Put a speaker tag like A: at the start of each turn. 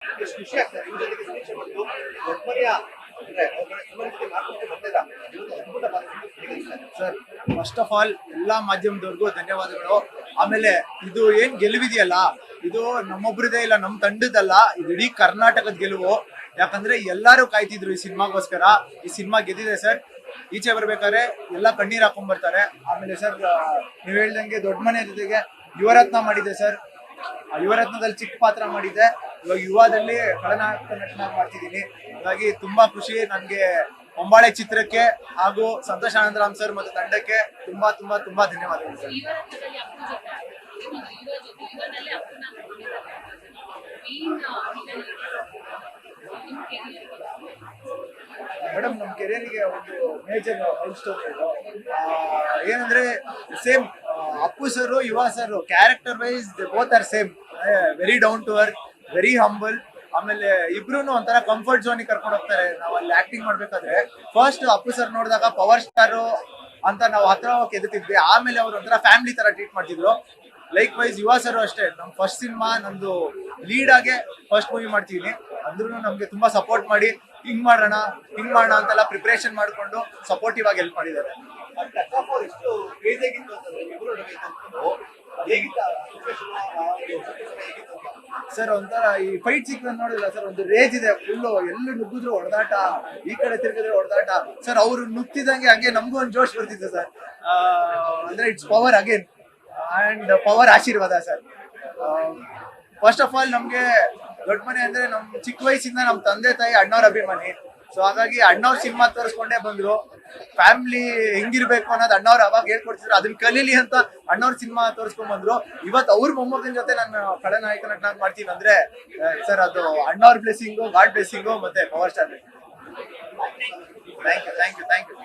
A: ಎಷ್ಟು ಖುಷಿ ಆಗ್ತದೆ ಇವ್ರ ಜೊತೆಗೆ ಸಿನಿಮಾ ಬಂದು ಒಬ್ಬರಿಯ ಅಂದ್ರೆ ಸುಮಾರು ಜೊತೆ ಮಾಡ್ಕೊಂಡು ಬರ್ತಿದ್ದ ಇವತ್ತು ಅದ್ಭುತ ಪಾತ್ರ
B: ಸರ್. ಫಸ್ಟ್ ಆಫ್ ಆಲ್ ಎಲ್ಲಾ ಮಾಧ್ಯಮದವ್ರಿಗೂ ಧನ್ಯವಾದಗಳು. ಆಮೇಲೆ ಇದು ಏನ್ ಗೆಲುವಿದೆಯಲ್ಲ, ಇದು ನಮ್ಮೊಬ್ರದೇ ಇಲ್ಲ, ನಮ್ ತಂಡದಲ್ಲ, ಇದು ಇಡೀ ಕರ್ನಾಟಕದ ಗೆಲುವು. ಯಾಕಂದ್ರೆ ಎಲ್ಲಾರು ಕಾಯ್ತಿದ್ರು ಈ ಸಿನಿಮಾಗೋಸ್ಕರ. ಈ ಸಿನಿಮಾ ಗೆದ್ದಿದೆ ಸರ್. ಈಚೆ ಬರ್ಬೇಕಾದ್ರೆ ಎಲ್ಲ ಕಣ್ಣೀರ್ ಹಾಕೊಂಡ್ ಬರ್ತಾರೆ. ಆಮೇಲೆ ಸರ್, ನೀವ್ ಹೇಳ್ದಂಗೆ ದೊಡ್ಡ ಮನೆ ಜೊತೆಗೆ ಯುವರತ್ನ ಮಾಡಿದೆ ಸರ್. ಯುವರತ್ನದಲ್ಲಿ ಚಿಕ್ಕ ಪಾತ್ರ ಮಾಡಿದ್ದೆ. ಇವಾಗ ಯುವದಲ್ಲಿ ಖಳನಾಯಕ ನಟನಾಗಿ ಮಾಡ್ತಿದ್ದೀನಿ. ಹಾಗಾಗಿ ತುಂಬಾ ಖುಷಿ ನನ್ಗೆ. ಹೊಂಬಾಳೆ ಚಿತ್ರಕ್ಕೆ ಹಾಗೂ ಸಂತೋಷ್ ಆನಂದರಾಮ್ ಸರ್ ಮತ್ತು ತಂಡಕ್ಕೆ ತುಂಬಾ ತುಂಬಾ ತುಂಬಾ ಧನ್ಯವಾದಗಳು ಸರ್. ಮೇಡಮ್, ನಮ್ಮ ಕೆರಿಯರಿಗೆ ಒಂದು ಮೇಜರ್ ಮೈಲ್ ಸ್ಟೋನ್ ಇದು. ಏನಂದ್ರೆ same Appu sir, Yuva sir character wise both are same. Very down to earth, very humble. ಆಮೇಲೆ ಇಬ್ರು ಒಂಥರ ಕಂಫರ್ಟ್ ಝೋನ್ ಕರ್ಕೊಂಡು ಹೋಗ್ತಾರೆ. ನಾವು ಅಲ್ಲಿ ಆಕ್ಟಿಂಗ್ ಮಾಡ್ಬೇಕಾದ್ರೆ ಫಸ್ಟ್ ಅಪ್ಪು ಸರ್ ನೋಡಿದಾಗ ಪವರ್ ಸ್ಟಾರ್ ಅಂತ ನಾವು ಹತ್ರ ಎದುತ್ತಿದ್ವಿ. ಆಮೇಲೆ ಅವ್ರು ಒಂಥರ ಫ್ಯಾಮಿಲಿ ತರ ಟ್ರೀಟ್ ಮಾಡ್ತಿದ್ರು. ಲೈಕ್ ವೈಸ್ ಯುವ ಸರ್ ಅಷ್ಟೇ. ನಮ್ ಫಸ್ಟ್ ಸಿನಿಮಾ ನಂದು ಲೀಡ್ ಆಗಿ ಫಸ್ಟ್ ಮೂವಿ ಮಾಡ್ತೀನಿ ಅಂದ್ರೂ ನಮ್ಗೆ ತುಂಬಾ ಸಪೋರ್ಟ್ ಮಾಡಿ ಹಿಂಗ್ ಮಾಡೋಣ ಅಂತೆಲ್ಲ ಪ್ರಿಪರೇಷನ್ ಮಾಡ್ಕೊಂಡು ಸಪೋರ್ಟಿವ್ ಆಗಿ ಹೆಲ್ಪ್ ಮಾಡಿದ್ದಾರೆ.
A: ಎಷ್ಟು ಕ್ರೇಜ್ ಆಗಿತ್ತು ಅಂತಂದ್ರೆ ಇಬ್ರು ಹೇಗಿತ್ತು
B: ಸರ್, ಒಂಥರ ಈ ಫೈಟ್ ಸೀಕ್ವೆನ್ಸ್ ನೋಡಿಲ್ಲ ಸರ್, ಒಂದು ರೇಜ್ ಇದೆ ಫುಲ್. ಎಲ್ಲೂ ನುಗ್ಗಿದ್ರು ಹೊಡೆದಾಟ, ಈ ಕಡೆ ತಿರುಗಿದ್ರೆ ಹೊಡೆದಾಟ ಸರ್. ಅವ್ರು ನುಗ್ತಿದಂಗೆ ಹಂಗೆ ನಮಗೂ ಒಂದು ಜೋಶ್ ಬರ್ತಿತ್ತು ಸರ್. ಅಂದ್ರೆ it's power again and power ಆಶೀರ್ವಾದ ಸರ್. ಫಸ್ಟ್ ಆಫ್ ಆಲ್ ನಮ್ಗೆ ದೊಡ್ಡ ಮನೆ ಅಂದ್ರೆ ನಮ್ ಚಿಕ್ಕ ವಯಸ್ಸಿಂದ ನಮ್ ತಂದೆ ತಾಯಿ ಅಣ್ಣವ್ರ ಅಭಿಮಾನಿ. ಸೊ ಹಾಗಾಗಿ ಅಣ್ಣವ್ರ ಸಿನಿಮಾ ತೋರಿಸ್ಕೊಂಡೇ ಬಂದ್ರು. ಫ್ಯಾಮಿಲಿ ಹೆಂಗಿರ್ಬೇಕು ಅನ್ನೋದು ಅಣ್ಣವ್ರು ಅವಾಗ ಹೇಳ್ಕೊಡ್ತಿದ್ರು. ಅದನ್ನ ಕಲೀಲಿ ಅಂತ ಅಣ್ಣವ್ರ ಸಿನಿಮಾ ತೋರಿಸ್ಕೊಂಡ್ ಬಂದ್ರು. ಇವತ್ತು ಅವ್ರ ಮೊಮ್ಮಗನ ಜೊತೆ ನಾನು ಖಳನಾಯಕ ನಟನಾಗಿ ಮಾಡ್ತೀನಿ ಅಂದ್ರೆ ಸರ್, ಅದು ಅಣ್ಣವ್ರ ಬ್ಲೆಸ್ಸಿಂಗು, ಗಾಡ್ ಬ್ಲೆಸ್ಸಿಂಗು, ಮತ್ತೆ ಪವರ್ ಸ್ಟಾರ್. Thank you.